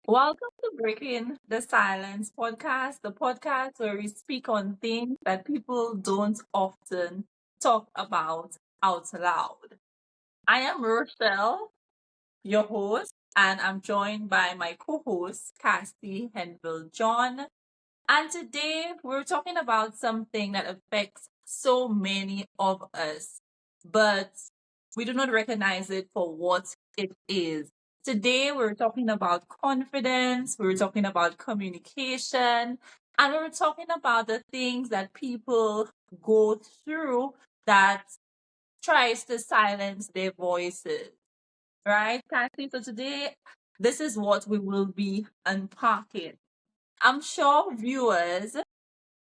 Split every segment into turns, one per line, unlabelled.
Welcome to Breaking the Silence podcast, the podcast where we speak on things that people don't often talk about out loud. I am Rochelle, your host, and I'm joined by my co host, Cassie Henville John. And today we're talking about something that affects so many of us, but we do not recognize it for what it is. Today we're talking about confidence, we're talking about communication, and we're talking about the things that people go through that tries to silence their voices. Right, Kathy? So today this is what we will be unpacking. I'm sure viewers,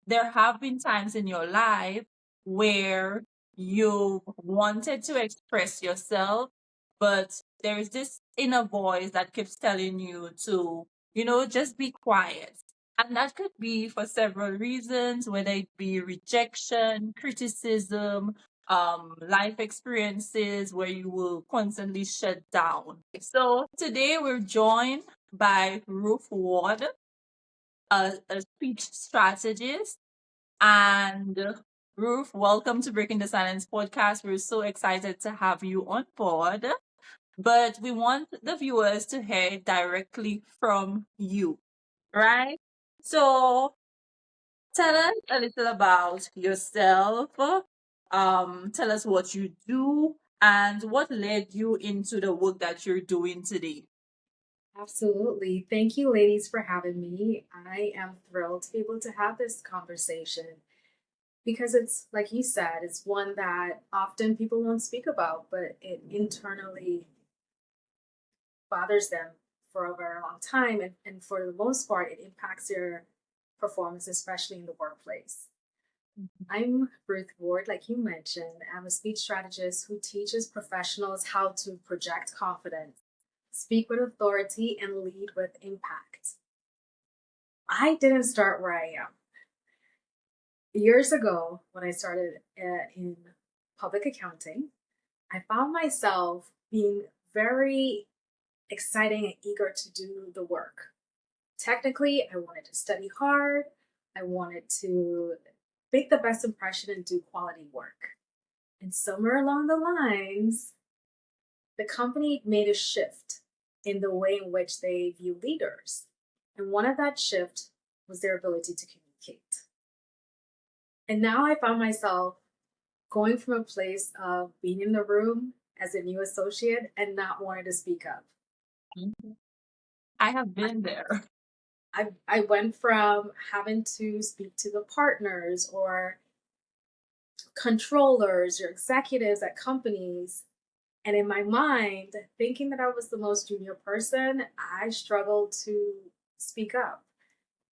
there have been times in your life where you wanted to express yourself, but there is this inner voice that keeps telling you to, just be quiet. And that could be for several reasons, whether it be rejection, criticism, life experiences where you will constantly shut down. So today we're joined by Ruth Ward, a speech strategist. And Ruth, welcome to Breaking the Silence podcast. We're so excited to have you on board. But we want the viewers to hear it directly from you, right? So tell us a little about yourself. Tell us what you do and what led you into the work that you're doing today.
Absolutely. Thank you, ladies, for having me. I am thrilled to be able to have this conversation because it's, like you said, it's one that often people won't speak about, but it internally bothers them for a very long time. And for the most part, it impacts their performance, especially in the workplace. I'm Ruth Ward, like you mentioned. I'm a speech strategist who teaches professionals how to project confidence, speak with authority, and lead with impact. I didn't start where I am. Years ago, when I started in public accounting, I found myself being very exciting and eager to do the work. Technically, I wanted to study hard, I wanted to make the best impression and do quality work. And somewhere along the lines, the company made a shift in the way in which they view leaders. And one of that shift was their ability to communicate. And now I found myself going from a place of being in the room as a new associate and not wanting to speak up.
Mhm. I have been there.
I went from having to speak to the partners or controllers or executives at companies. And in my mind, thinking that I was the most junior person, I struggled to speak up.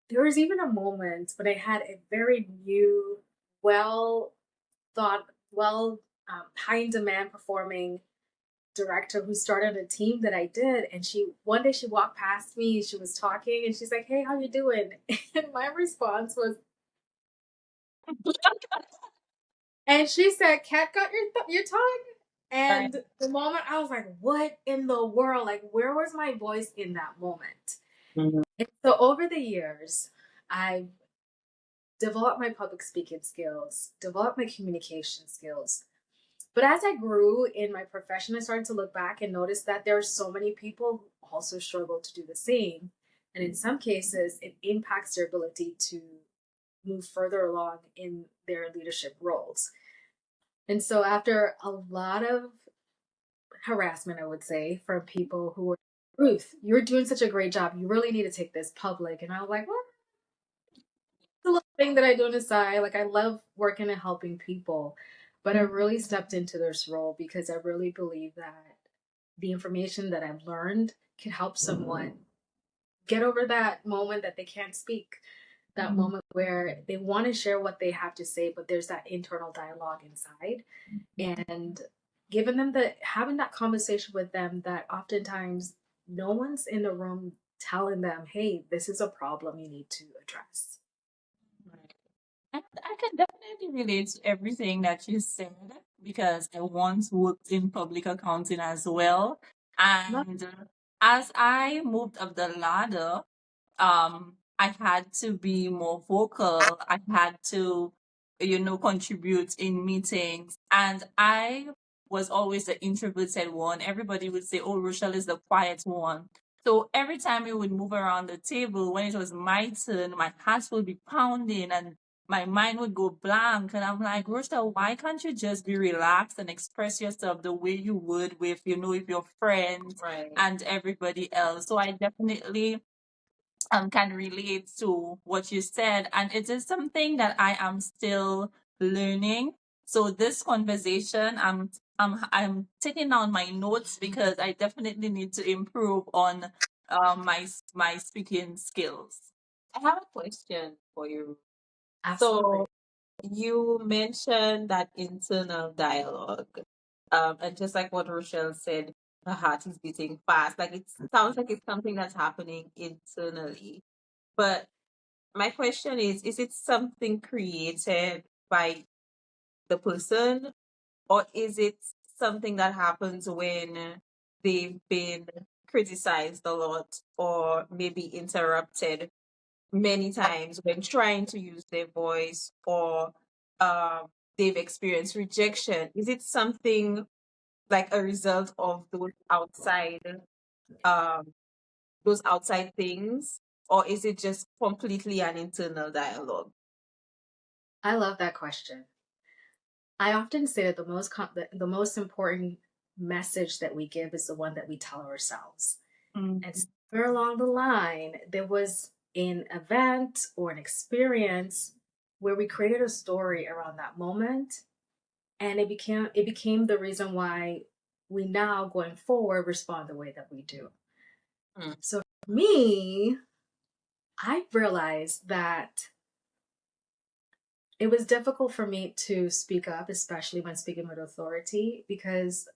There was even a moment when I had a very new, well thought, high in demand performing director who started a team that I did. And she one day she walked past me, she was talking, and she's like, "Hey, how you doing?" And my response was, and she said, "Cat got your tongue."
Right.
And the moment I was like, "What in the world? Like, where was my voice in that moment?"
Mhm.
And so over the years, I developed my public speaking skills, developed my communication skills. But as I grew in my profession, I started to look back and notice that there are so many people who also struggle to do the same. And in some cases, it impacts their ability to move further along in their leadership roles. And so, after a lot of harassment, I would say, from people who were, "Ruth, you're doing such a great job. You really need to take this public." And I was like, well, it's a little thing that I do on the side. Like, I love working and helping people. But I really stepped into this role because I really believe that the information that I've learned can help someone get over that moment that they can't speak, that
Mhm.
moment where they want to share what they have to say, but there's that internal dialogue inside. And giving them having that conversation with them that oftentimes no one's in the room telling them, hey, this is a problem you need to address.
Right. I can definitely relate to everything that you said because I once worked in public accounting as well.
Not
And as I moved up the ladder, I had to be more vocal. I had to, contribute in meetings. And I was always the introverted one. Everybody would say, oh, Rochelle is the quiet one. So every time we would move around the table, when it was my turn, my heart would be pounding and my mind would go blank. And I'm like, Rochelle, why can't you just be relaxed and express yourself the way you would with, with your friends, right, and everybody else? So I definitely can relate to what you said, and it is something that I am still learning. So this conversation, I'm taking down my notes because I definitely need to improve on my speaking skills. I have a question for you.
Absolutely.
So you mentioned that internal dialogue, and just like what Rochelle said, her heart is beating fast. Like it sounds like it's something that's happening internally. But my question is it something created by the person, or is it something that happens when they've been criticized a lot or maybe interrupted many times when trying to use their voice, or um, they've experienced rejection? Is it something like a result of um, those outside things, or is it just completely an internal dialogue?
I love that question. I often say that the most important message that we give is the one that we tell ourselves. And
Mm.
somewhere along the line, there was an event or an experience where we created a story around that moment, and it became the reason why we now going forward respond the way that we do.
Mm.
So for me, I realized that it was difficult for me to speak up, especially when speaking with authority, because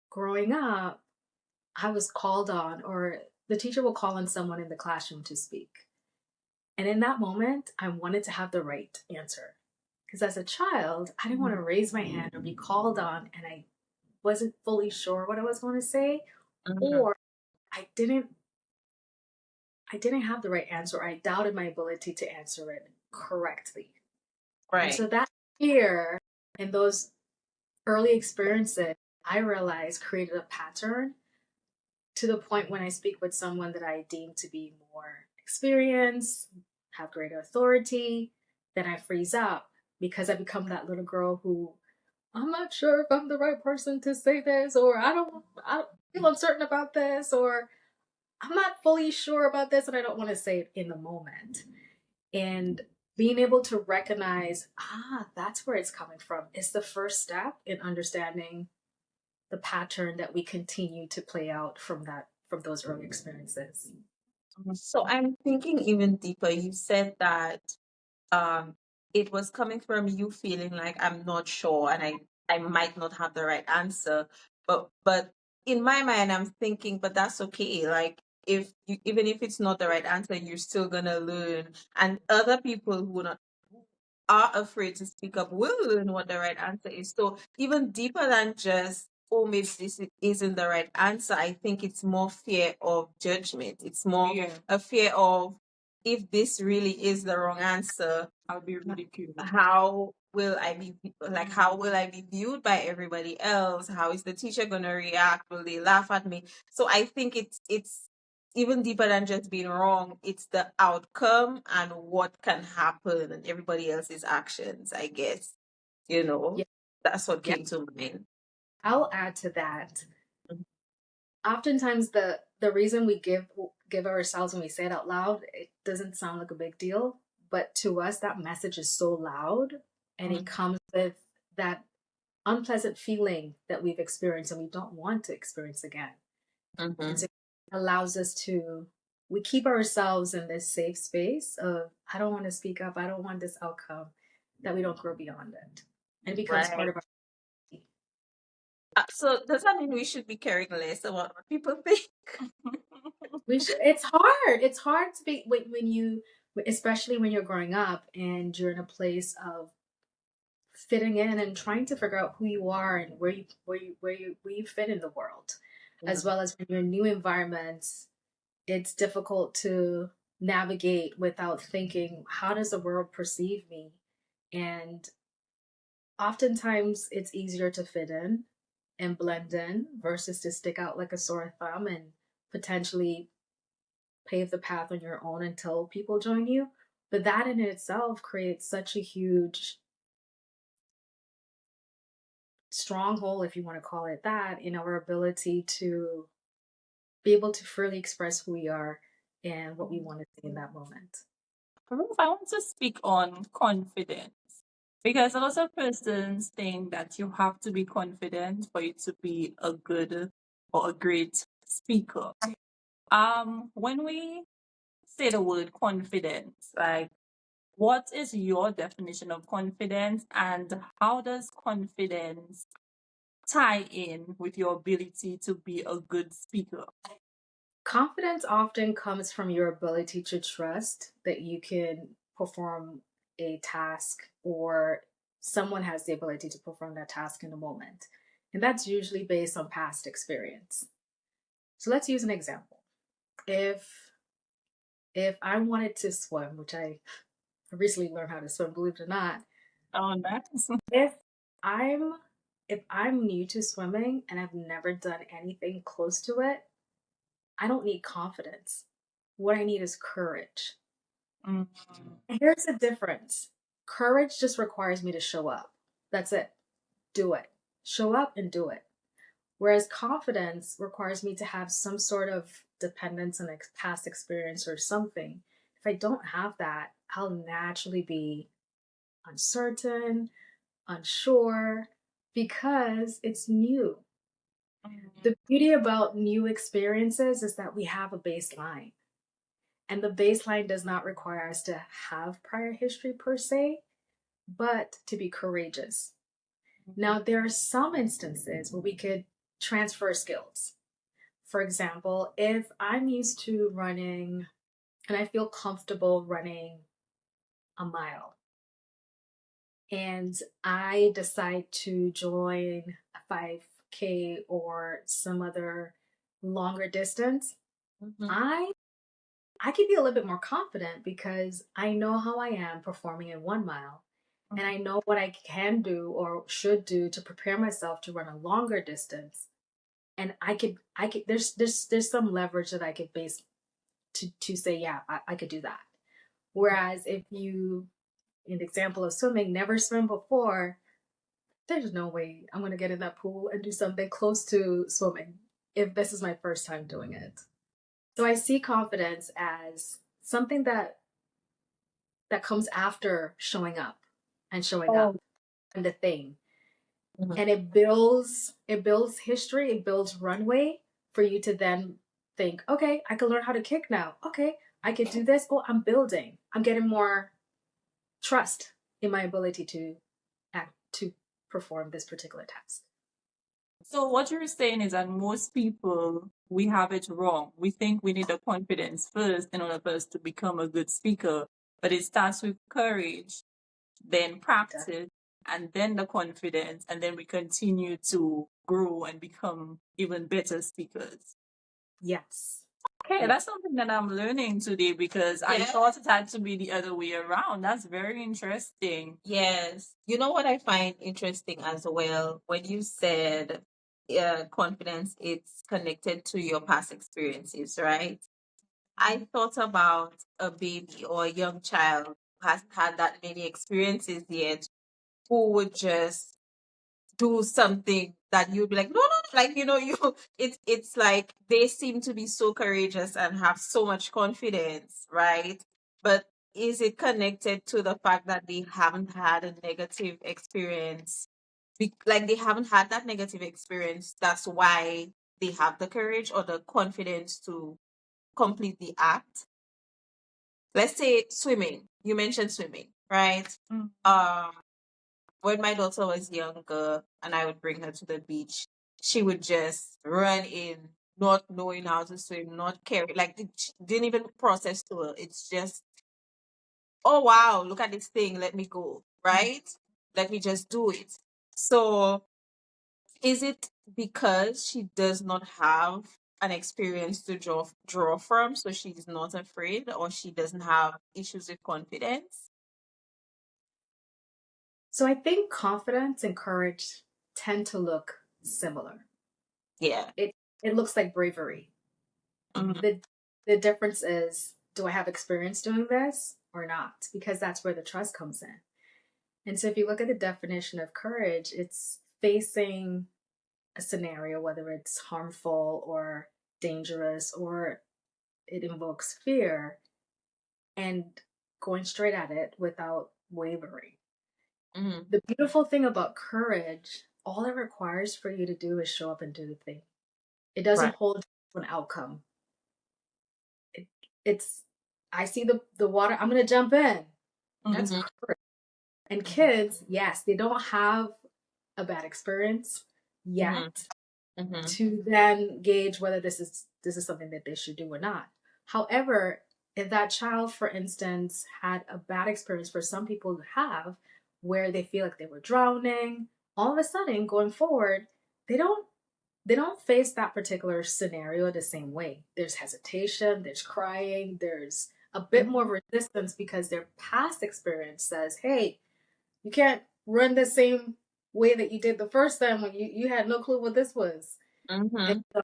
growing up, I was called on, or the teacher will call on someone in the classroom to speak. And in that moment, I wanted to have the right answer. Because as a child, I didn't want to raise my hand or be called on, and I wasn't fully sure what I was going to say,
Mhm.
or I didn't have the right answer. I doubted my ability to answer it correctly. And
Right.
so that fear and those early experiences, I realized created a pattern to the point when I speak with someone that I deem to be more experienced, have greater authority, then I freeze up because I become that little girl who I'm not sure if I'm the right person to say this, or I don't feel uncertain about this, or I'm not fully sure about this and I don't want to say it in the moment. And being able to recognize, that's where it's coming from is the first step in understanding the pattern that we continue to play out from those early experiences.
So I'm thinking even deeper. You said that um it was coming from you feeling like I'm not sure and I might not have the right answer. But in my mind I'm thinking, but that's okay. Like if you, even if it's not the right answer, you're still gonna learn. And other people who are afraid to speak up will learn what the right answer is. So even deeper than just, oh, maybe isn't the right answer, I think it's more fear of judgment. It's more, yeah, a fear of, if this really is the wrong answer, I'll be ridiculed. How will I be like? How will I be viewed by everybody else? How is the teacher gonna react? Will they laugh at me? So I think it's even deeper than just being wrong. It's the outcome and what can happen and everybody else's actions, I guess. You know,
Yeah,
that's what
yeah.
came to mind.
I'll add to that. Oftentimes the reason we give ourselves when we say it out loud, it doesn't sound like a big deal, but to us that message is so loud, and it
Mhm.
comes with that unpleasant feeling that we've experienced and we don't want to experience again. And so
Mhm.
it allows us to we keep ourselves in this safe space of I don't want to speak up, I don't want this outcome, that we don't grow beyond it. And it becomes part
Right.
of our
So does that mean we should be caring less about what people think?
we should, it's hard. It's hard to be when you especially when you're growing up and you're in a place of fitting in and trying to figure out who you are and where you fit in the world. as well as when you're in new environments, it's difficult to navigate without thinking, how does the world perceive me? And oftentimes it's easier to fit in and blend in versus to stick out like a sore thumb and potentially pave the path on your own until people join you. But that in itself creates such a huge stronghold, if you want to call it that, in our ability to be able to freely express who we are and what we want to say in that moment.
Ruth, I want to speak on confidence because a lot of persons think that you have to be confident for you to be a good or a great speaker. When we say the word confidence, like what is your definition of confidence and how does confidence tie in with your ability to be a good speaker?
Confidence often comes from your ability to trust that you can perform a task or someone has the ability to perform that task in the moment. And that's usually based on past experience. So let's use an example. If I wanted to swim, which I recently learned how to swim, believe it or not,
Oh, nice.
if I'm if I'm new to swimming and I've never done anything close to it, I don't need confidence. What I need is courage.
Mm.
And here's the difference. Courage just requires me to show up. That's it. Do it. Show up and do it. Whereas confidence requires me to have some sort of dependence on past experience or something. If I don't have that, I'll naturally be uncertain, unsure, because it's new. The beauty about new experiences is that we have a baseline. And the baseline does not require us to have prior history per se, but to be courageous. Now, there are some instances where we could transfer skills. For example, if I'm used to running and I feel comfortable running a mile, and I decide to join a 5K or some other longer distance,
Mhm.
I could be a little bit more confident because I know how I am performing in 1 mile and I know what I can do or should do to prepare myself to run a longer distance. And I could there's some leverage that I could base to say, yeah, I could do that. Whereas if you, in the example of swimming, never swim before, there's no way I'm gonna get in that pool and do something close to swimming if this is my first time doing it. So I see confidence as something that comes after showing up and showing
Oh.
up and the thing.
Mhm.
And it builds history, it builds runway for you to then think, okay, I can learn how to kick now. Okay, I can do this. Oh, I'm building. I'm getting more trust in my ability to perform this particular task.
So what you're saying is that most people we have it wrong. We think we need the confidence first in order for us to become a good speaker, but it starts with courage, then practice, and then the confidence, and then we continue to grow and become even better speakers.
Yes.
Okay,
Yeah.
that's something that I'm learning today because I thought it had to be the other way around. That's very interesting.
Yes. You know what I find interesting as well? When you said confidence, it's connected to your past experiences, right? I thought about a baby or a young child who hasn't had that many experiences yet, who would just do something that you'd be like, no, no, no, like you, it's like they seem to be so courageous and have so much confidence, right? But is it connected to the fact that they haven't had a negative experience? Like they haven't had that negative experience, that's why they have the courage or the confidence to complete the act. Let's say swimming. You mentioned swimming, right?
Mm.
When my daughter was younger and I would bring her to the beach, she would just run in, not knowing how to swim, not caring, like it didn't even process to her. It's just, oh wow, look at this thing, let me go, right? Let me just do it. So is it because she does not have an experience to draw from, so she's not afraid, or she doesn't have issues with confidence.
So I think confidence and courage tend to look similar.
Yeah.
It looks like bravery.
Mhm.
The difference is, do I have experience doing this or not? Because that's where the trust comes in. And so if you look at the definition of courage, it's facing a scenario, whether it's harmful or dangerous or it invokes fear, and going straight at it without wavering.
Mhm.
The beautiful thing about courage, all it requires for you to do is show up and do the thing. It doesn't
Right.
hold an outcome. It, it's, I see the water, I'm going to jump in. That's
Mhm.
courage. And
Mhm.
kids, yes, they don't have a bad experience
Mhm.
yet
Mhm.
to then gauge whether this is something that they should do or not. However, if that child, for instance, had a bad experience, for some people who have, where they feel like they were drowning, all of a sudden going forward, they don't they don't face that particular scenario the same way. There's hesitation, there's crying, there's a bit more
Mhm.
resistance because their past experience says, hey, you can't run the same way that you did the first time when you had no clue what this was. And
Mhm.
so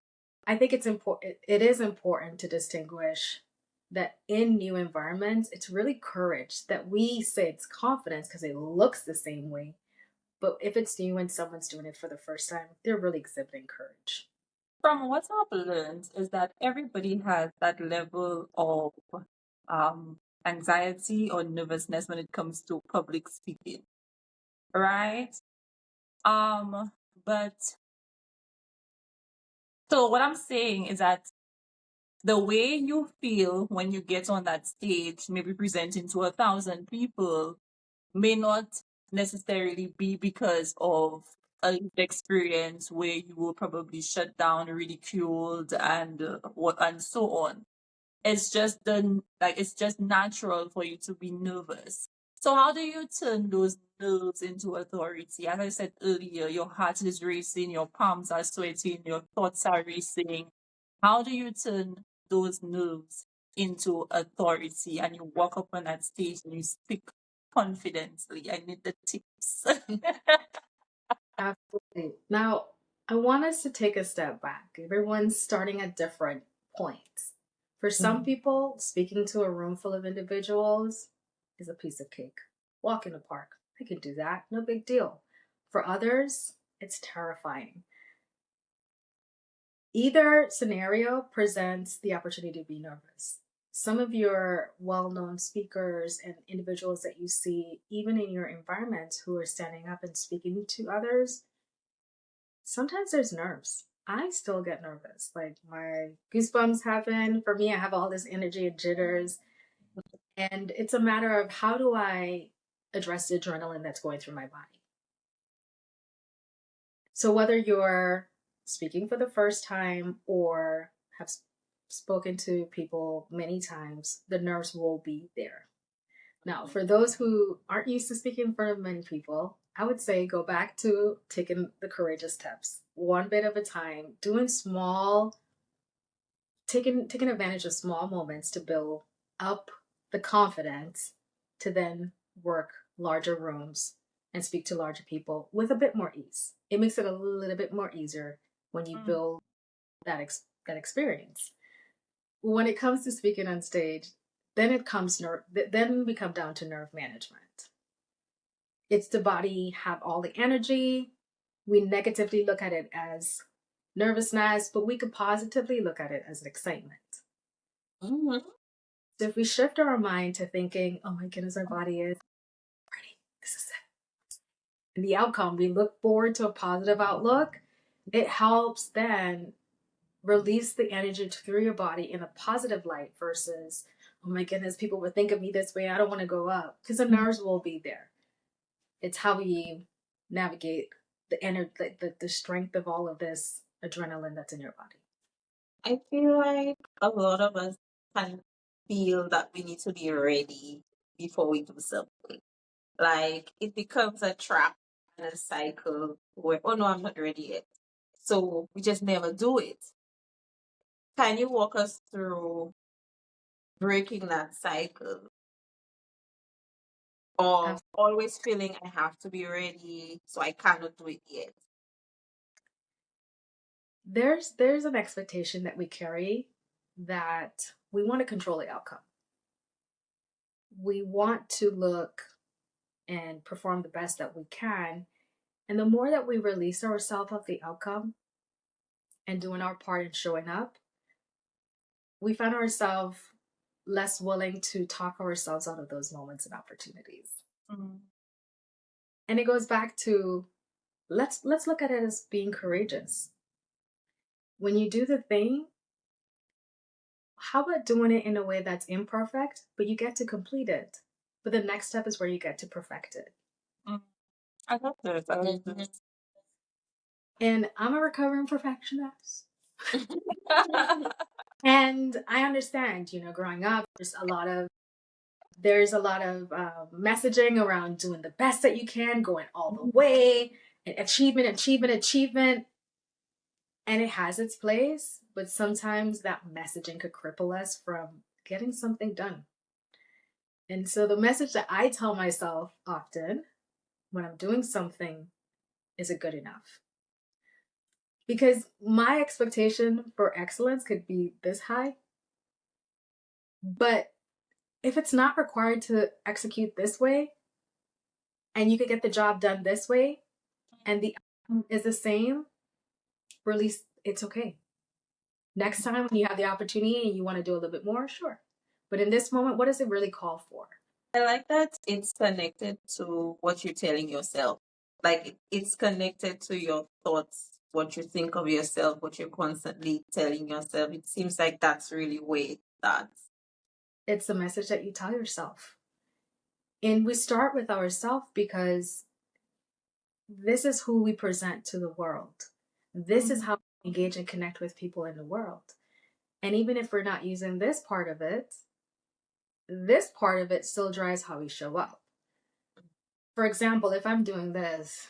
I think it's important. It is important to distinguish that in new environments, it's really courage that we say it's confidence because it looks the same way. But if it's new and someone's doing it for the first time, they're really exhibiting courage.
From what I've learned is that everybody has that level of anxiety or nervousness when it comes to public speaking, right? But so what I'm saying is that the way you feel when you get on that stage, maybe presenting to 1,000 people, may not necessarily be because of a lived experience where you were probably shut down, ridiculed, and and so on. It's just natural for you to be nervous. So how do you turn those nerves into authority? As I said earlier, your heart is racing, your palms are sweating, your thoughts are racing. How do you turn those nerves into authority and you walk up on that stage and you speak confidently? I need the tips.
Absolutely. Now, I want us to take a step back. Everyone's starting at different points. For some
Mhm.
people, speaking to a room full of individuals is a piece of cake. Walk in the park. I can do that. No big deal. For others, it's terrifying. Either scenario presents the opportunity to be nervous. Some of your well known speakers and individuals that you see, even in your environment, who are standing up and speaking to others, sometimes there's nerves. I still get nervous. Like my goosebumps happen. For me, I have all this energy and jitters. And it's a matter of how do I address the adrenaline that's going through my body. So whether you're speaking for the first time or have spoken to people many times, the nerves will be there. Now, for those who aren't used to speaking in front of many people, I would say go back to taking the courageous steps, one bit at a time, doing small, taking advantage of small moments to build up the confidence to then work larger rooms and speak to larger people with a bit more ease. It makes it a little bit more easier when you
Mm.
build that experience. When it comes to speaking on stage, then it comes then we come down to nerve management. It's the body have all the energy. We negatively look at it as nervousness, but we could positively look at it as an excitement.
Mhm.
So if we shift our mind to thinking, oh my goodness, our body is ready, this is it. And the outcome, we look forward to a positive outlook, it helps then release the energy through your body in a positive light versus, oh my goodness, people would think of me this way. I don't want to go up because the nerves will be there. It's how we navigate the energy, the strength of all of this adrenaline that's in your body.
I feel like a lot of us can feel that we need to be ready before we do something. Like it becomes a trap and a cycle where, oh no, I'm not ready yet. So we just never do it. Can you walk us through breaking that cycle of
Ab-
always feeling I have to be ready, so I cannot do it yet?
there's an expectation that we carry that we want to control the outcome. We want to look and perform the best that we can. And the more that we release ourselves of the outcome and doing our part and showing up, we find ourselves less willing to talk ourselves out of those moments and opportunities.
Mm.
And it goes back to let's look at it as being courageous. When you do the thing, how about doing it in a way that's imperfect, but you get to complete it? But the next step is where you get to perfect it.
Mm. I love this. I love this.
And I'm a recovering perfectionist. And I understand, growing up, there's a lot of messaging around doing the best that you can, going all the way, and achievement, achievement, achievement. And it has its place, but sometimes that messaging could cripple us from getting something done. And so the message that I tell myself often when I'm doing something is it good enough? Because my expectation for excellence could be this high, but if it's not required to execute this way and you could get the job done this way and the outcome is the same, release, it's okay. Next time when you have the opportunity and you want to do a little bit more, sure. But in this moment, what does it really call for?
I like that it's connected to what you're telling yourself. Like it's connected to your thoughts, what you think of yourself, what you're constantly telling yourself. It seems like that's really where it starts.
It's the message that you tell yourself. And we start with ourselves because this is who we present to the world. This is how we engage and connect with people in the world. And even if we're not using this part of it, this part of it still drives how we show up. For example, if I'm doing this,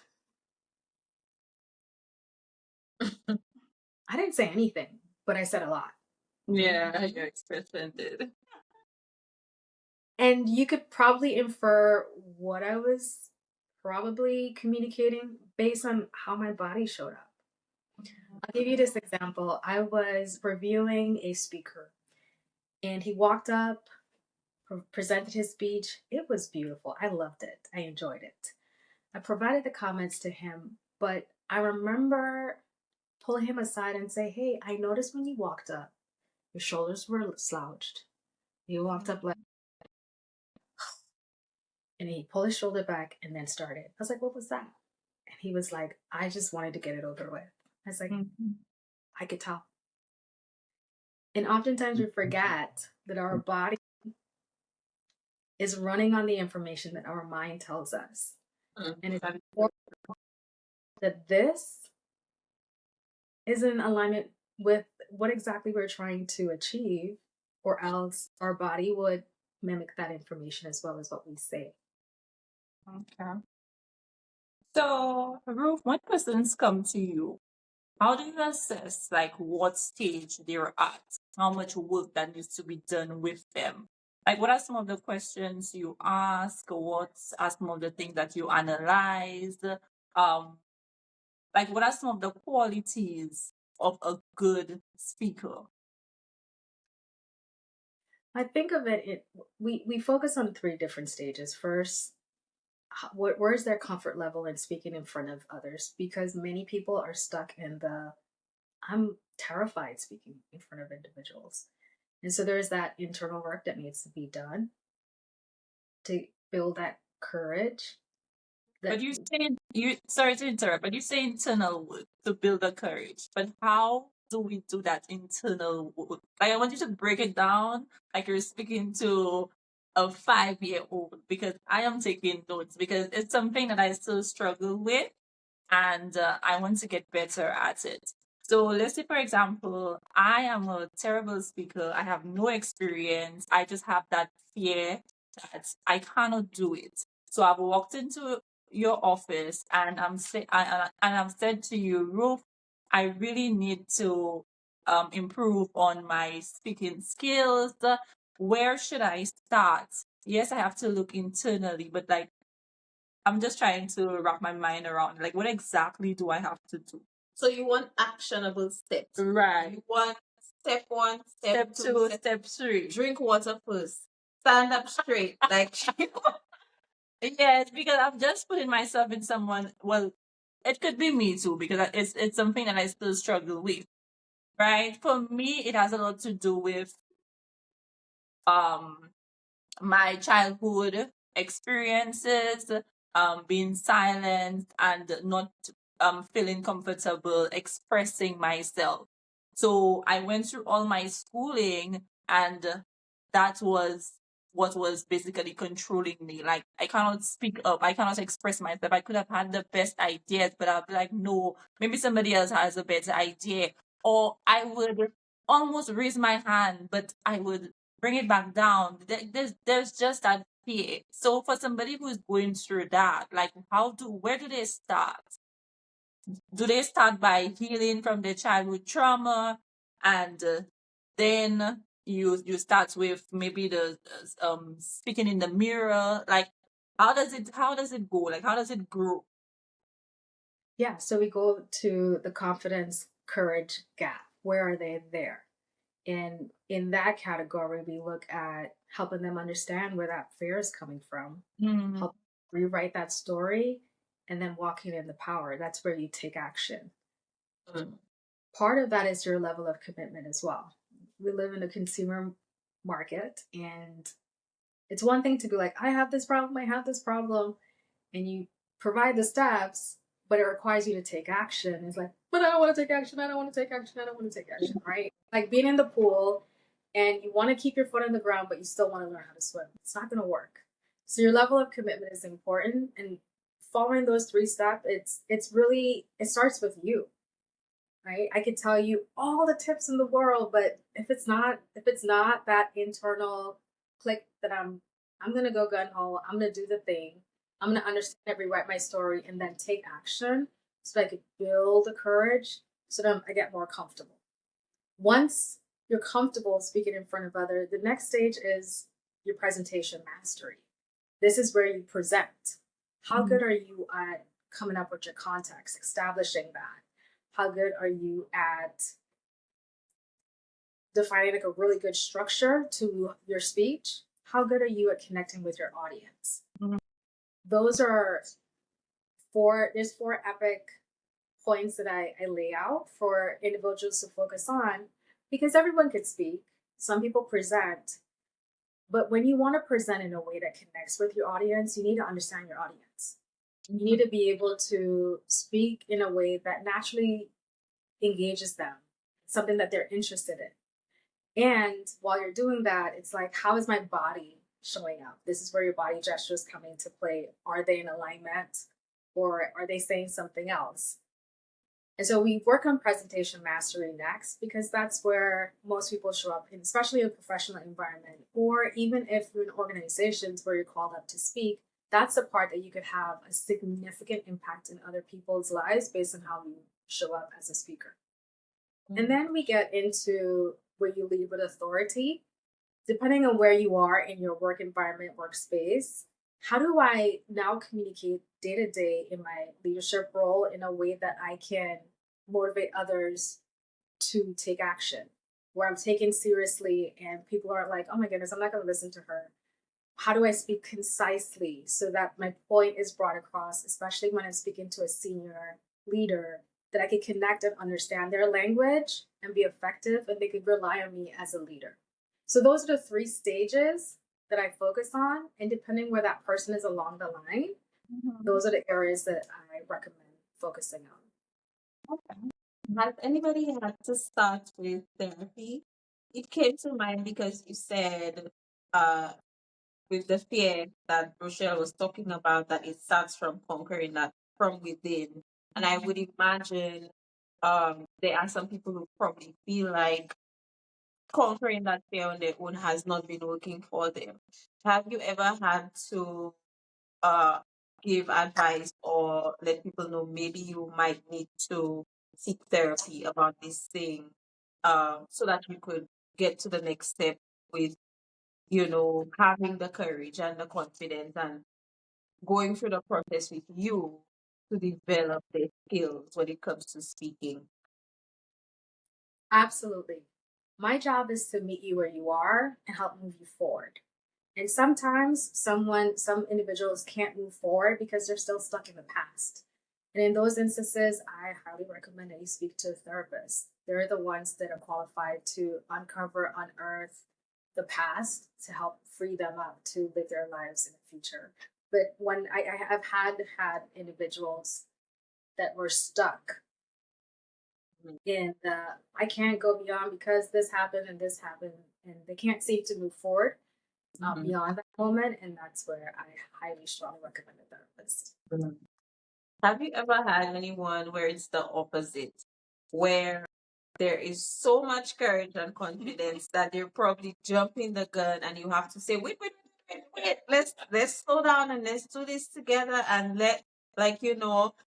I didn't say anything, but I said a lot.
Yeah, your expression did.
And you could probably infer what I was probably communicating based on how my body showed up. I'll give you this example. I was reviewing a speaker, and he walked up, presented his speech. It was beautiful. I loved it. I enjoyed it. I provided the comments to him, but I remember pulling him aside and say, "Hey, I noticed when you walked up, your shoulders were slouched. You walked up like," and he pulled his shoulder back and then started. I was like, "What was that?" And he was like, "I just wanted to get it over with." I was like,
Mhm.
"I could tell." And oftentimes we forget that our body is running on the information that our mind tells us. And it's
That is
important that this is in alignment with what exactly we're trying to achieve, or else our body would mimic that information as well as what we say.
Okay. So, Ruth, when persons come to you, how do you assess like what stage they're at? How much work that needs to be done with them? Like what are some of the questions you ask? What are some of the things that you analyze? Um, like what are some of the qualities of a good speaker?
I think of we focus on three different stages. First, where's their comfort level in speaking in front of others? Because many people are stuck in the I'm terrified speaking in front of individuals. And so there's that internal work that needs to be done to build that courage.
But
That
you say you sorry to interrupt, but you say internal work to build the courage. But how do we do that internal work? Like I want you to break it down like you're speaking to a 5-year old because I am taking notes because it's something that I still struggle with and I want to get better at it. So let's say, for example, I am a terrible speaker. I have no experience. I just have that fear that I cannot do it. So I've walked into your office and and I've said to you, Ruth, I really need to improve on my speaking skills. Where should I start? Yes, I have to look internally, but like I'm just trying to wrap my mind around like what exactly do I have to do?
So you want actionable steps.
Right.
You want step one, step
Step
two,
two,
step
step three.
drink water first. Stand up straight. Like
Yes, because I'm just putting myself in someone. Well, it could be me too because it's something that I still struggle with. Right. For me, it has a lot to do with um my childhood experiences, being silent and not feeling comfortable expressing myself. So I went through all my schooling, and that was what was basically controlling me. Like I cannot speak up, I cannot express myself. I could have had the best ideas, but I'll be like, no, maybe somebody else has a better idea. Or I would almost raise my hand, but I would bring it back down. There's just that fear. So for somebody who's going through that, like where do they start? Do they start by healing from their childhood trauma, and then you start with maybe the speaking in the mirror? Like how does it go? Like how does it grow?
Yeah, so we go to the confidence courage gap. Where are they there? And in that category, we look at helping them understand where that fear is coming from,
Mm.
help rewrite that story, and then walking in the power. That's where you take action.
Mm.
Part of that is your level of commitment as well. We live in a consumer market, and it's one thing to be like, I have this problem, and you provide the steps, but it requires you to take action. It's like, but I don't want to take action. I don't want to take action. I don't want to take action, right? Like being in the pool and you want to keep your foot on the ground, but you still want to learn how to swim. It's not going to work. So your level of commitment is important, and following those three steps, it's really it starts with you, right? I could tell you all the tips in the world, but if it's not that internal click that I'm gonna go gun ho, I'm gonna do the thing, I'm gonna understand it, rewrite my story, and then take action so that I could build the courage so that I get more comfortable. Once you're comfortable speaking in front of others, the next stage is your presentation mastery. This is where you present. How
Mhm.
good are you at coming up with your context, establishing that? How good are you at defining like a really good structure to your speech? How good are you at connecting with your audience?
Mhm.
Those are there's four epic points that I lay out for individuals to focus on because everyone could speak. Some people present, but when you want to present in a way that connects with your audience, you need to understand your audience. You need to be able to speak in a way that naturally engages them, something that they're interested in. And while you're doing that, it's like, how is my body showing up? This is where your body gestures come into play. Are they in alignment or are they saying something else? And so we work on presentation mastery next because that's where most people show up, in, especially in a professional environment, or even if you're in organizations where you're called up to speak. That's the part that you could have a significant impact in other people's lives based on how you show up as a speaker. And then we get into where you lead with authority. Depending on where you are in your work environment, workspace, how do I now communicate day to day in my leadership role in a way that I can motivate others to take action, where I'm taken seriously and people aren't like, oh my goodness, I'm not going to listen to her. How do I speak concisely so that my point is brought across, especially when I'm speaking to a senior leader, that I can connect and understand their language and be effective and they could rely on me as a leader. So those are the three stages that I focus on. And depending where that person is along the line,
Mhm.
those are the areas that I recommend focusing on.
has anybody had to start with therapy? It came to mind because you said uh with the fear that Rochelle was talking about, that it starts from conquering that from within. And I would imagine there are some people who probably feel like conquering that fear on their own has not been working for them. Have you ever had to uh give advice or let people know maybe you might need to seek therapy about this thing, so that we could get to the next step with, having the courage and the confidence and going through the process with you to develop the skills when it comes to speaking.
Absolutely. My job is to meet you where you are and help move you forward. And sometimes some individuals can't move forward because they're still stuck in the past. And in those instances, I highly recommend that you speak to a therapist. They're the ones that are qualified to uncover, unearth the past to help free them up to live their lives in the future. But when I have had individuals that were stuck in the I can't go beyond because this happened, and they can't seem to move forward
Mhm.
beyond that moment, and that's where I highly strongly recommend a therapist.
Mhm. Have you ever had anyone where it's the opposite, where there is so much courage and confidence that they're probably jumping the gun and you have to say, wait, wait, wait, wait, wait, let's slow down and let's do this together and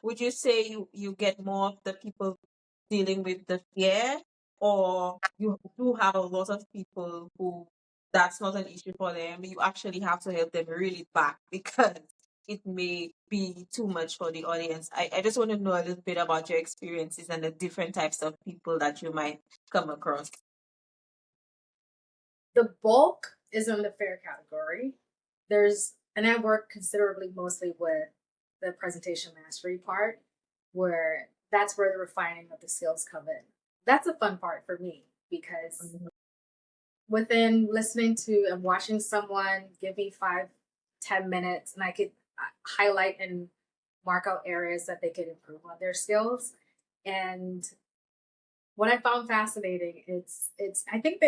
would you say you get more of the people dealing with the fear, or you do have a lot of people who that's not an issue for them? You actually have to help them reel it back because it may be too much for the audience. I just want to know a little bit about your experiences and the different types of people that you might come across.
The bulk is in the fair category. And I work considerably mostly with the presentation mastery part, where that's where the refining of the skills come in. That's a fun part for me because
Mhm.
within listening to and watching someone give me 5-10 minutes, and I could highlight and mark out areas that they could improve on their skills. And what I found fascinating, it's I think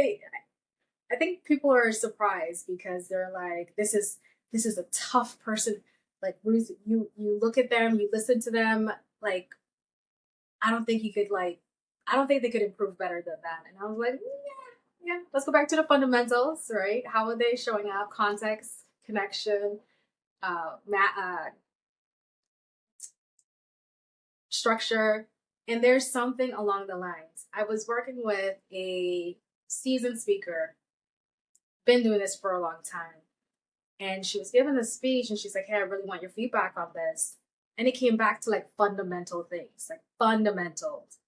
people are surprised because they're like, this is a tough person. Like Ruth, you look at them, you listen to them, like I don't think you could like I don't think they could improve better than that. And I was like, yeah. Let's go back to the fundamentals, right? How are they showing up? Context, connection, structure. And there's something along the lines. I was working with a seasoned speaker, been doing this for a long time. And she was giving a speech and she's like, hey, I really want your feedback on this. And it came back to like fundamental things, like fundamentals.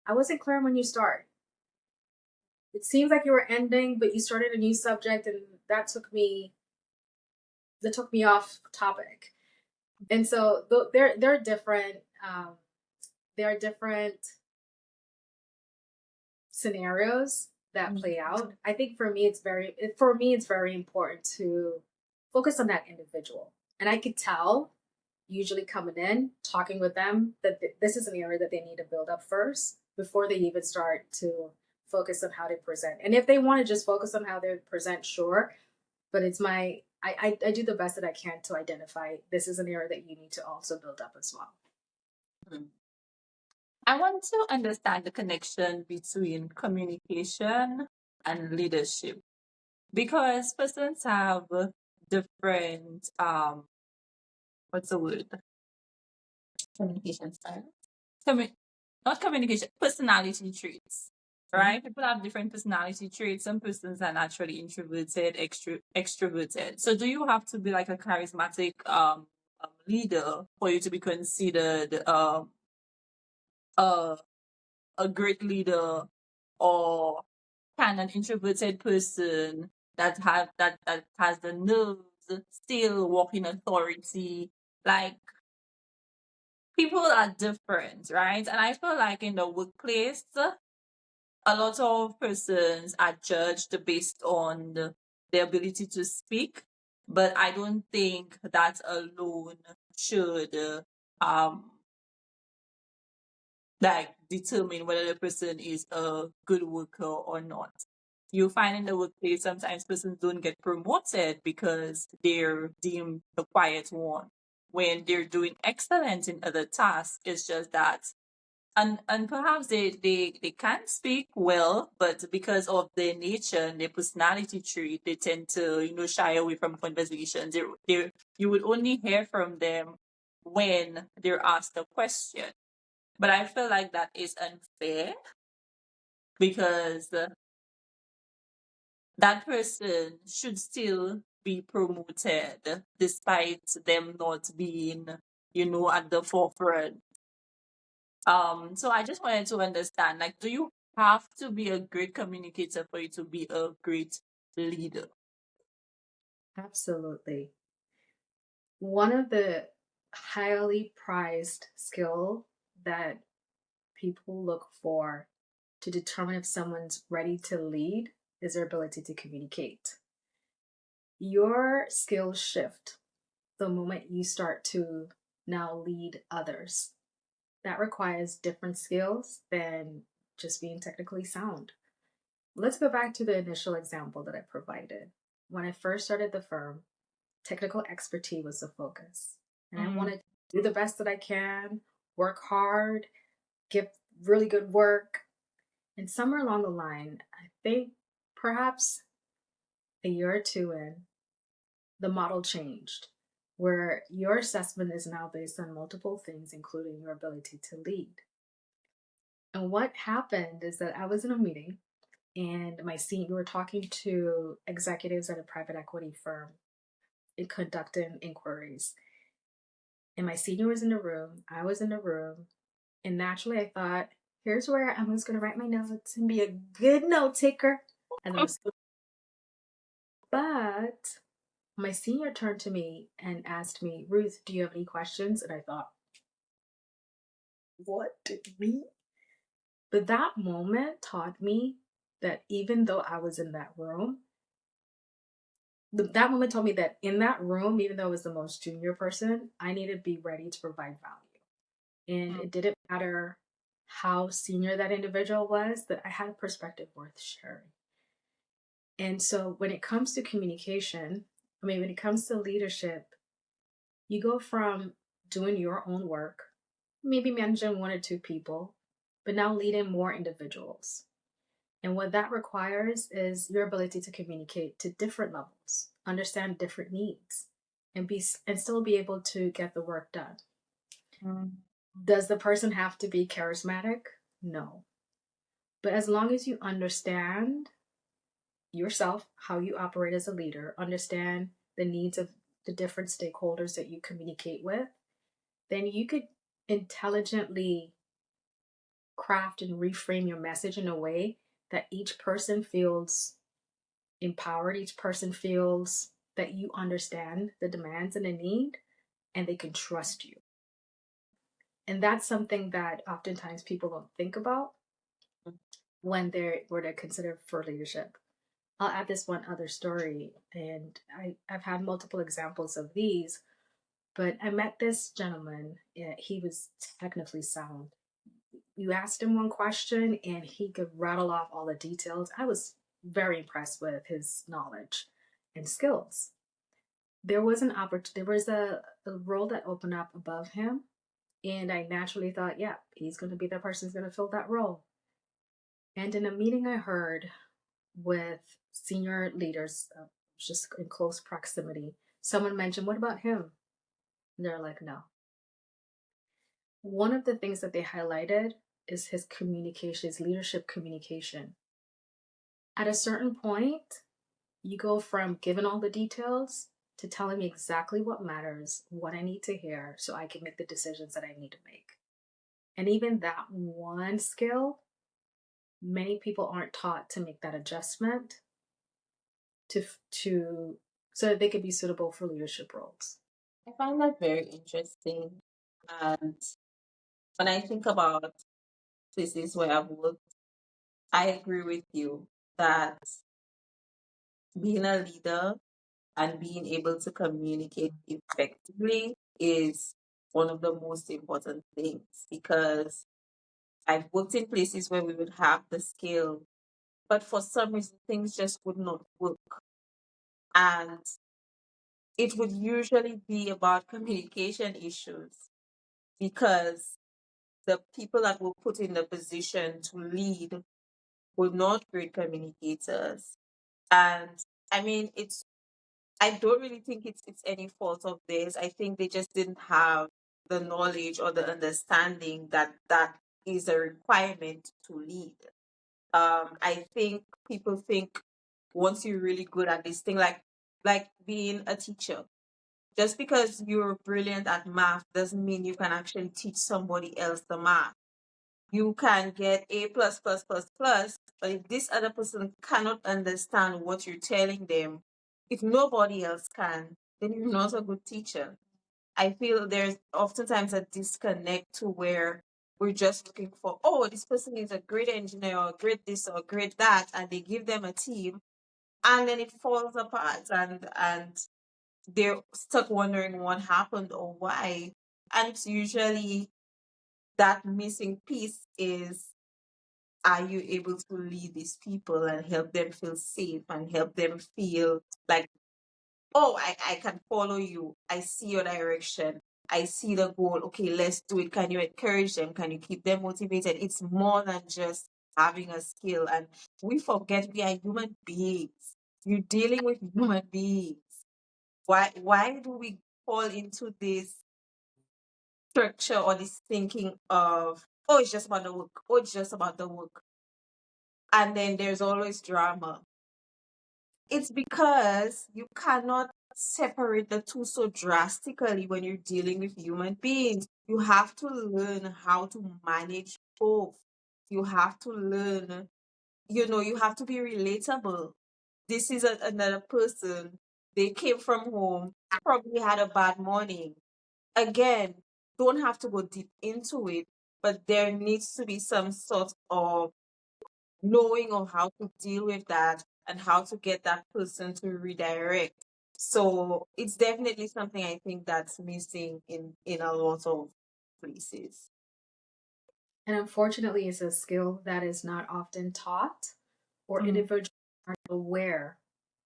I wasn't clear when you start. It seems like you were ending, but you started a new subject, and that took me off topic. And so they're different. There are different scenarios that
Mhm.
play out. I think it's very important to focus on that individual. And I could tell usually coming in, talking with them, that this is an area that they need to build up first before they even start to focus on how they present. And if they want to just focus on how they present, sure. But I do the best that I can to identify this is an area that you need to also build up as well.
Mhm.
I want to understand the connection between communication and leadership because persons have different what's the word? Communication style. Commu- Not communication, personality traits. Right? People have different personality traits. Some persons are naturally introverted, extroverted. So do you have to be like a charismatic leader for you to be considered uh a great leader, or can an introverted person that has the nerves still walk in authority? Like, people are different, right? And I feel like in the workplace, a lot of persons are judged based on their ability to speak, but I don't think that alone should um like determine whether the person is a good worker or not. You find in the workplace sometimes persons don't get promoted because they're deemed the quiet one when they're doing excellent in other tasks. It's just that, and perhaps they can speak well, but because of their nature and their personality trait, they tend to shy away from conversations. You would only hear from them when they're asked a question. But I feel like that is unfair because that person should still be promoted despite them not being, at the forefront. So I just wanted to understand, like, do you have to be a great communicator for you to be a great leader?
Absolutely. One of the highly prized skill that people look for to determine if someone's ready to lead is their ability to communicate. Your skills shift the moment you start to now lead others. That requires different skills than just being technically sound. Let's go back to the initial example that I provided. When I first started the firm, technical expertise was the focus. And I
Mm,
wanted to do the best that I can, work hard, give really good work. And somewhere along the line, I think perhaps a year or two in, the model changed, where your assessment is now based on multiple things, including your ability to lead. And what happened is that I was in a meeting and we were talking to executives at a private equity firm and conducting inquiries. And my senior was in the room, I was in the room, and naturally I thought, here's where I'm just going to write my notes and be a good note taker. And I was, but my senior turned to me and asked me, Ruth, do you have any questions? And I thought, what did me? But that moment taught me that even though I was in that room, that moment told me that in that room, even though I was the most junior person, I needed to be ready to provide value. And
mm,
it didn't matter how senior that individual was, that I had a perspective worth sharing. And so when it comes to communication, when it comes to leadership, you go from doing your own work, maybe managing one or two people, but now leading more individuals. And what that requires is your ability to communicate to different levels, understand different needs, and still be able to get the work done.
mm,
Does the person have to be charismatic? No. But as long as you understand yourself, how you operate as a leader, understand the needs of the different stakeholders that you communicate with, then you could intelligently craft and reframe your message in a way that each person feels empowered, each person feels that you understand the demands and the need, and they can trust you. And that's something that oftentimes people don't think about when they're considered for leadership. I'll add this one other story, and I've had multiple examples of these, but I met this gentleman. He was technically sound. You asked him one question, and he could rattle off all the details. I was very impressed with his knowledge and skills. There was a role that opened up above him, and I naturally thought, yeah, he's going to be the person who's going to fill that role. And in a meeting I heard with senior leaders, just in close proximity, someone mentioned, what about him? And they're like, no. One of the things that they highlighted is his communication, his leadership communication. At a certain point, you go from giving all the details to telling me exactly what matters, what I need to hear, so I can make the decisions that I need to make. And even that one skill, many people aren't taught to make that adjustment to to so that they could be suitable for leadership roles.
I find that very interesting. And when I think about places where I've worked, I agree with you that being a leader and being able to communicate effectively is one of the most important things because I've worked in places where we would have the skill, but for some reason things just would not work. And it would usually be about communication issues because the people that were put in the position to lead were not great communicators. And I mean, I don't really think it's any fault of theirs. I think they just didn't have the knowledge or the understanding that that is a requirement to lead. I think people think once you're really good at this thing, like being a teacher, just because you're brilliant at math doesn't mean you can actually teach somebody else the math. You can get A plus plus plus plus, but if this other person cannot understand what you're telling them, if nobody else can, then you're not a good teacher. I feel there's oftentimes a disconnect to where we're just looking for, oh, this person is a great engineer or great this or great that, and they give them a team, and then it falls apart, and they're stuck wondering what happened or why. And it's usually that missing piece is, are you able to lead these people and help them feel safe and help them feel like, oh, I can follow you. I see your direction. I see the goal. Okay, let's do it. Can you encourage them? Can you keep them motivated? It's more than just having a skill. And we forget we are human beings. You're dealing with human beings. Why do we fall into this structure or this thinking of, oh, it's just about the work. Oh, it's just about the work. And then there's always drama. It's because you cannot separate the two so drastically when you're dealing with human beings. You have to learn how to manage both. You have to learn, you have to be relatable. This is another person. They came from home, probably had a bad morning. Again, don't have to go deep into it, but there needs to be some sort of knowing of how to deal with that and how to get that person to redirect. So it's definitely something I think that's missing in a lot of places.
And unfortunately, it's a skill that is not often taught or
Mm.
individuals aren't aware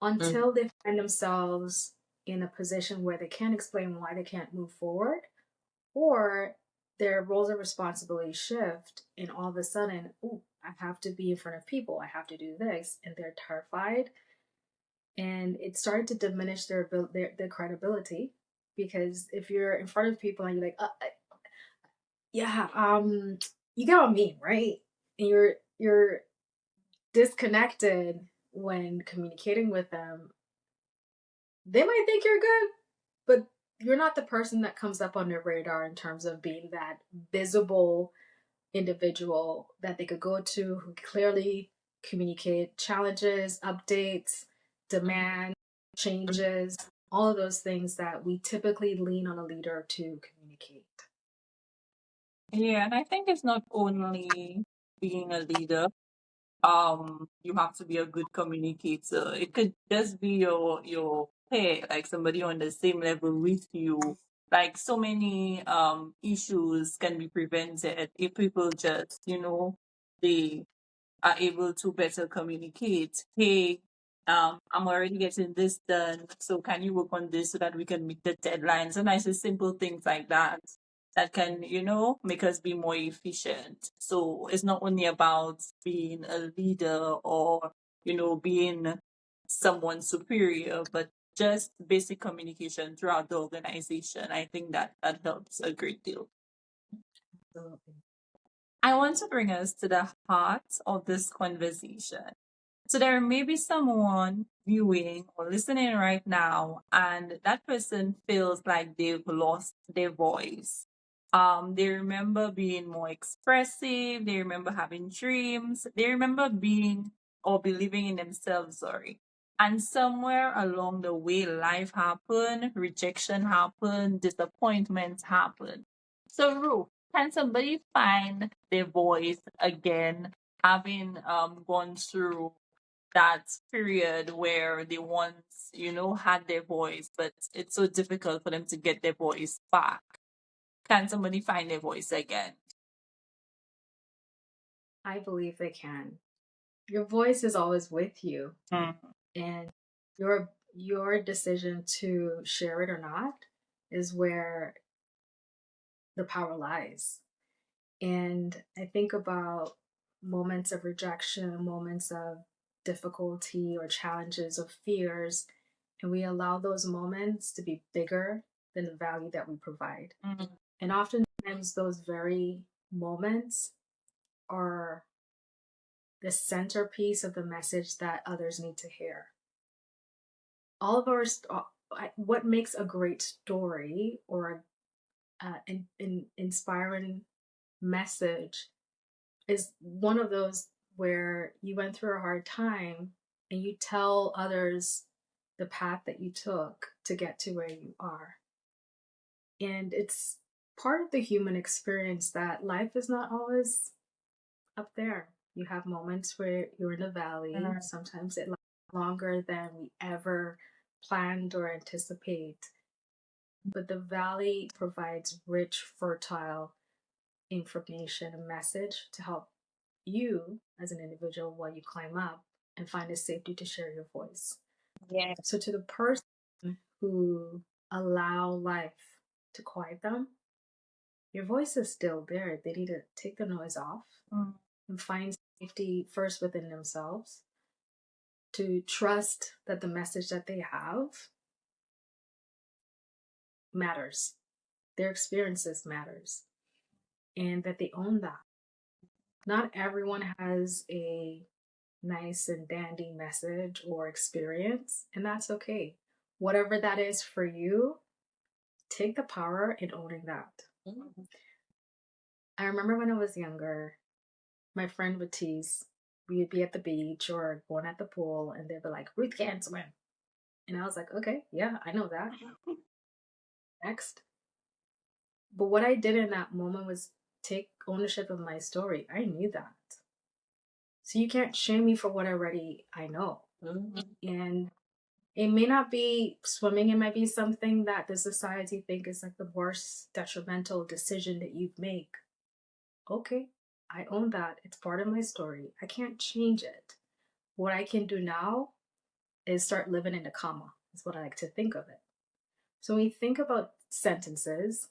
Mm.
until they find themselves in a position where they can't explain why they can't move forward, or their roles and responsibilities shift, and all of a sudden, oh, I have to be in front of people, I have to do this, and they're terrified, and it started to diminish their credibility. Because if you're in front of people and you're like, yeah, you get what I mean, right? And you're disconnected when communicating with them, they might think you're good, but you're not the person that comes up on their radar in terms of being that visible individual that they could go to who clearly communicate challenges, updates, demand, changes, all of those things that we typically lean on a leader to communicate.
Yeah, and I think it's not only being a leader. You have to be a good communicator. It could just be your peer, like somebody on the same level with you. Like so many issues can be prevented if people just, they are able to better communicate. Hey, I'm already getting this done, so can you work on this so that we can meet the deadlines? And I say simple things like that that can, make us be more efficient. So it's not only about being a leader or, being someone superior, but just basic communication throughout the organization. I think that helps a great deal.
Absolutely.
I want to bring us to the heart of this conversation. So there may be someone viewing or listening right now, and that person feels like they've lost their voice. They remember being more expressive, they remember having dreams, they remember being or believing in themselves, sorry. And somewhere along the way, life happened, rejection happened, disappointment happened. So, Ruth, can somebody find their voice again, having gone through that period where they once, had their voice, but it's so difficult for them to get their voice back? Can somebody find their voice again?
I believe they can. Your voice is always with you,
Mm.
and your decision to share it or not is where the power lies. And I think about moments of rejection, moments of difficulty or challenges or fears, and we allow those moments to be bigger than the value that we provide.
Mm.
And oftentimes, those very moments are the centerpiece of the message that others need to hear. All of our, what makes a great story or an inspiring message is one of those where you went through a hard time and you tell others the path that you took to get to where you are. And it's part of the human experience that life is not always up there. You have moments where you're in a valley. Sometimes it lasts longer than we ever planned or anticipate. But the valley provides rich, fertile information and message to help you as an individual while you climb up and find a safety to share your voice.
Yeah.
So to the person who allow life to quiet them, your voice is still there. They need to take the noise off and find safety first within themselves, to trust that the message that they have matters. Their experiences matters, and that they own that. Not everyone has a nice and dandy message or experience, and that's okay. Whatever that is for you, take the power in owning that. I remember when I was younger, my friend would tease. We would be at the beach or going at the pool, and they'd be like, "Ruth can't swim." And I was like, okay, yeah, I know that. Next. But what I did in that moment was take ownership of my story. I knew that. So you can't shame me for what I know. And it may not be swimming, it might be something that the society think is like the worst detrimental decision that you'd make. Okay, I own that. It's part of my story. I can't change it. What I can do now is start living in the comma, is what I like to think of it. So when we think about sentences,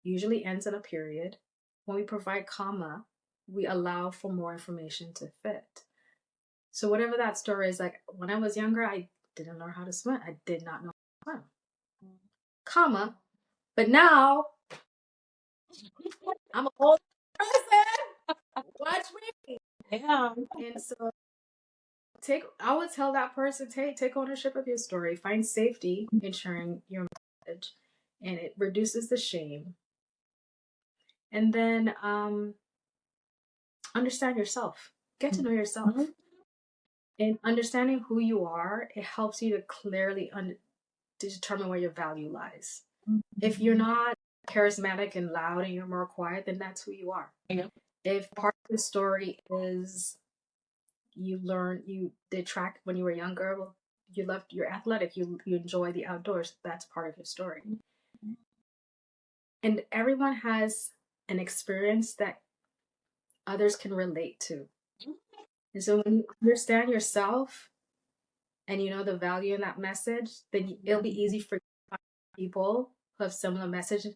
usually ends in a period. When we provide comma, we allow for more information to fit. So whatever that story is, like when I was younger, I didn't learn how to swim. I did not know how to swim. Comma. But now I'm a whole person. Watch me.
Yeah.
And so I would tell that person, take ownership of your story, find safety in sharing your message, and it reduces the shame. And then understand yourself. Get to know yourself. And understanding who you are, it helps you to clearly to determine where your value lies. If you're not charismatic and loud and you're more quiet, then that's who you are.
Yeah.
If part of the story is you did track when you were younger, well, you're athletic, you enjoy the outdoors, that's part of your story. And everyone has an experience that others can relate to. And so when you understand yourself and you know the value in that message, then it'll be easy for people who have similar message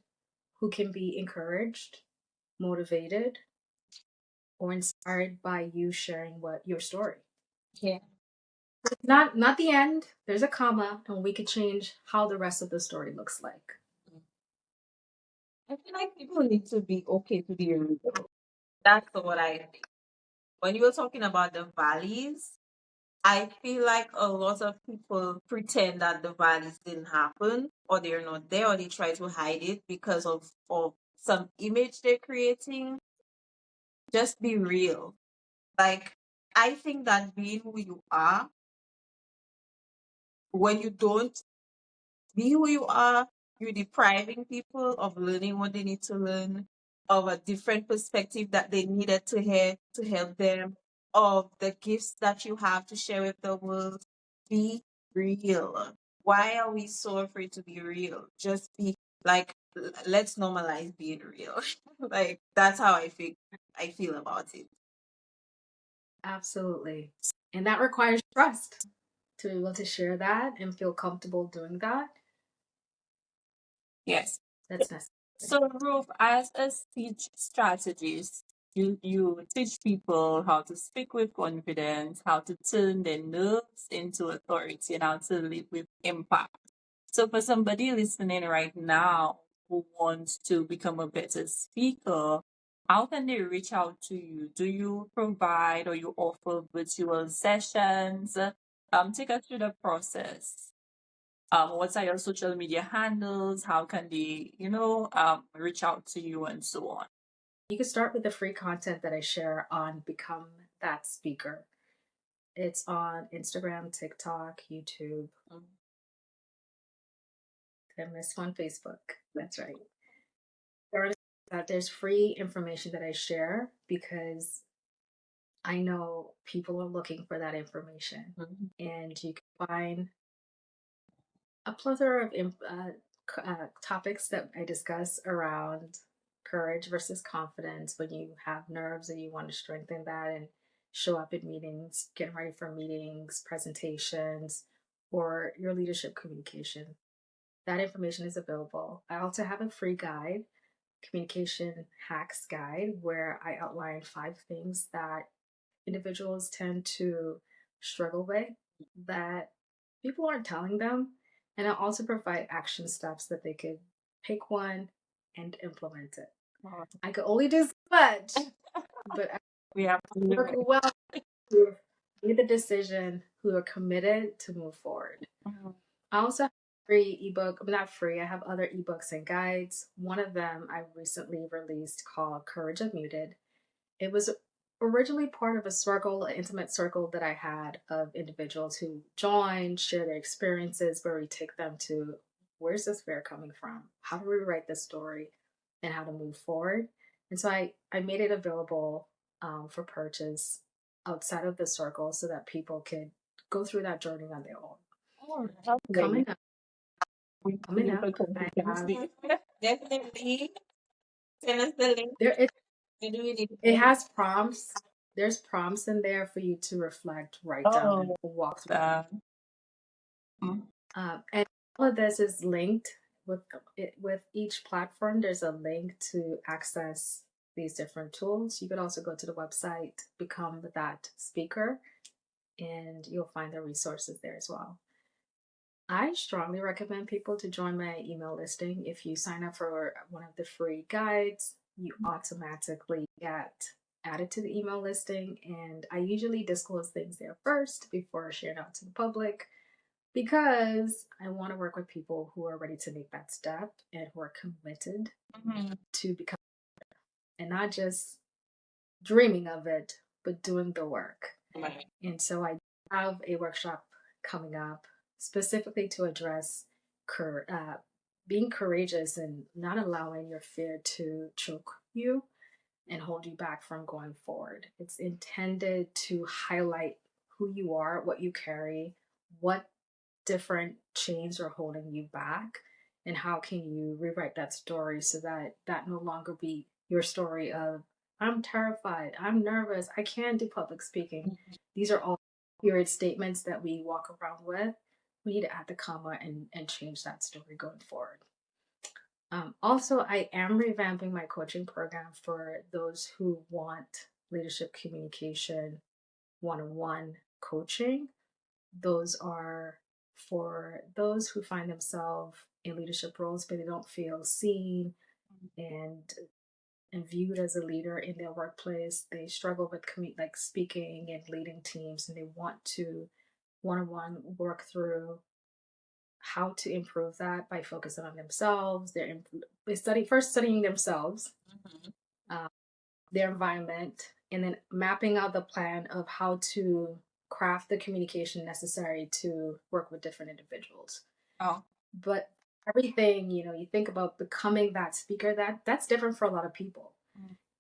who can be encouraged, motivated, or inspired by you sharing your story.
Yeah.
It's not the end. There's a comma, and we could change how the rest of the story looks like.
I feel like people need to be okay to be real. That's what I think. When you were talking about the valleys, I feel like a lot of people pretend that the valleys didn't happen or they're not there or they try to hide it because of some image they're creating. Just be real. Like, I think that being who you are, when you don't be who you are, you're depriving people of learning what they need to learn, of a different perspective that they needed to hear to help them, of the gifts that you have to share with the world. Be real. Why are we so afraid to be real? Just be like, let's normalize being real. Like that's how I feel about it.
Absolutely. And that requires trust to be able to share that and feel comfortable doing that.
Yes.
That's necessary.
So, Ruth, as a speech strategist, you teach people how to speak with confidence, how to turn their nerves into authority, and how to live with impact. So, for somebody listening right now who wants to become a better speaker, how can they reach out to you? Do you provide or you offer virtual sessions? Take us through the process. What are your social media handles? How can they, reach out to you and so on?
You can start with the free content that I share on Become That Speaker. It's on Instagram, TikTok, YouTube. Did I miss one? Facebook. That's right. There's free information that I share because I know people are looking for that information. And you can find a plethora of topics that I discuss around courage versus confidence when you have nerves and you want to strengthen that and show up in meetings, getting ready for meetings, presentations, or your leadership communication. That information is available. I also have a free guide, communication hacks guide, where I outline 5 things that individuals tend to struggle with that people aren't telling them. And I also provide action steps that they could pick one and implement it. I could only do so much, but I
We have to
work well who made the decision, who are committed to move forward. I also have free ebook, not free, I have other ebooks and guides. One of them I recently released called Courage Unmuted. It was originally part of a circle, an intimate circle that I had of individuals who joined, share their experiences, where we take them to where's this fear coming from? How do we write this story and how to move forward? And so I made it available for purchase outside of the circle so that people could go through that journey on their own.
Oh,
Coming up, I have
Definitely send us the link.
there.
When do we need
It has prompts. There's prompts in there for you to reflect, write down, and walk through. And all of this is linked with each platform. There's a link to access these different tools. You could also go to the website, Become That Speaker, and you'll find the resources there as well. I strongly recommend people to join my email listing. If you sign up for one of the free guides, you automatically get added to the email listing. And I usually disclose things there first before sharing out to the public because I want to work with people who are ready to make that step and who are committed to become and not just dreaming of it, but doing the work.
Right.
And so I have a workshop coming up specifically to address being courageous and not allowing your fear to choke you and hold you back from going forward. It's intended to highlight who you are, what you carry, what different chains are holding you back, and how can you rewrite that story so that that no longer be your story of I'm terrified, I'm nervous, I can't do public speaking. These are all period statements that we walk around with. We need to add the comma and change that story going forward. Also, I am revamping my coaching program for those who want leadership communication one-on-one coaching. Those are for those who find themselves in leadership roles, but they don't feel seen and viewed as a leader in their workplace. They struggle with like speaking and leading teams, and they want to one-on-one work through how to improve that by focusing on themselves. Studying themselves, their environment, and then mapping out the plan of how to craft the communication necessary to work with different individuals. But everything, you think about becoming that speaker, that's different for a lot of people.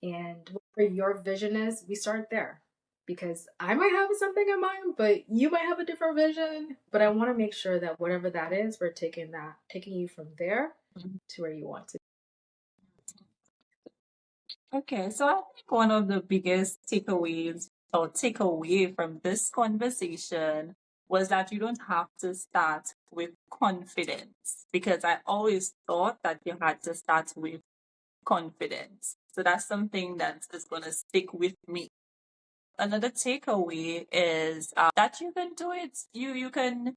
And whatever your vision is, we start there. Because I might have something in mind, but you might have a different vision. But I want to make sure that whatever that is, we're taking you from there to where you want to.
Okay, so I think one of the biggest takeaways or takeaway from this conversation was that you don't have to start with confidence because I always thought that you had to start with confidence. So that's something that is going to stick with me. Another takeaway is that you can do it. You can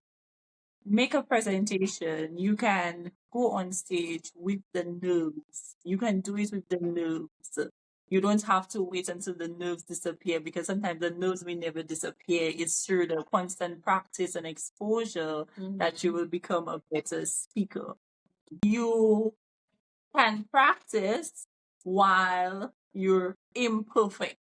make a presentation, you can go on stage with the nerves. You can do it with the nerves. You don't have to wait until the nerves disappear because sometimes the nerves may never disappear. It's through the constant practice and exposure that you will become a better speaker. You can practice while you're imperfect.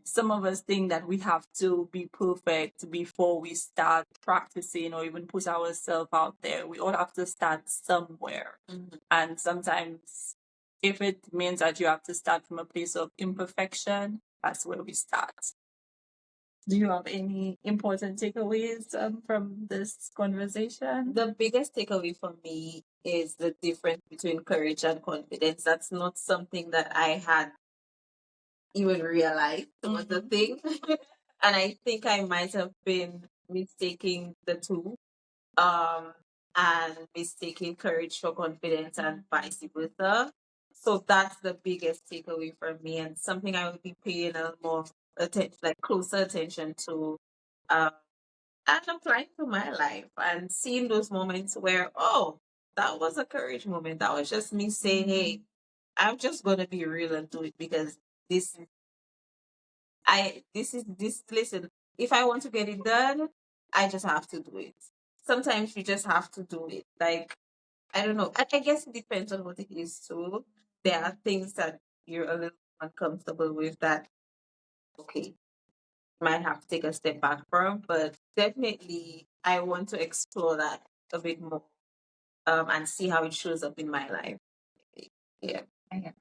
Some of us think that we have to be perfect before we start practicing or even put ourselves out there. We all have to start somewhere. And sometimes, if it means that you have to start from a place of imperfection, that's where we start. Do you have any important takeaways from this conversation?
The biggest takeaway for me is the difference between courage and confidence. That's not something that I had even realized was a thing. And I think I might have been mistaking the two, um, and mistaking courage for confidence and vice versa. So that's the biggest takeaway for me, and something I will be paying a more attention, like closer attention to, um, and applying to my life and seeing those moments where, oh, that was a courage moment. That was just me saying, hey, I'm just gonna be real and do it because this this is this listen, if I want to get it done, I just have to do it. Sometimes you just have to do it. Like, I don't know. I guess it depends on what it is too. There are things that you're a little uncomfortable with that, okay, might have to take a step back from, but definitely I want to explore that a bit more, and see how it shows up in my life. Yeah.
Okay.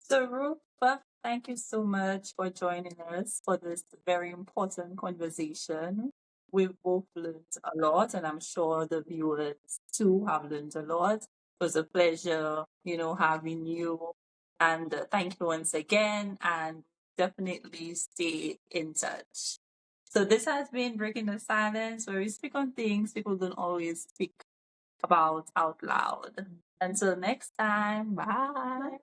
So, Rupa, thank you so much for joining us for this very important conversation. We've both learned a lot, and I'm sure the viewers too have learned a lot. It was a pleasure, having you. And thank you once again, and definitely stay in touch. So, this has been Breaking the Silence, where we speak on things people don't always speak about out loud. Until next time, bye.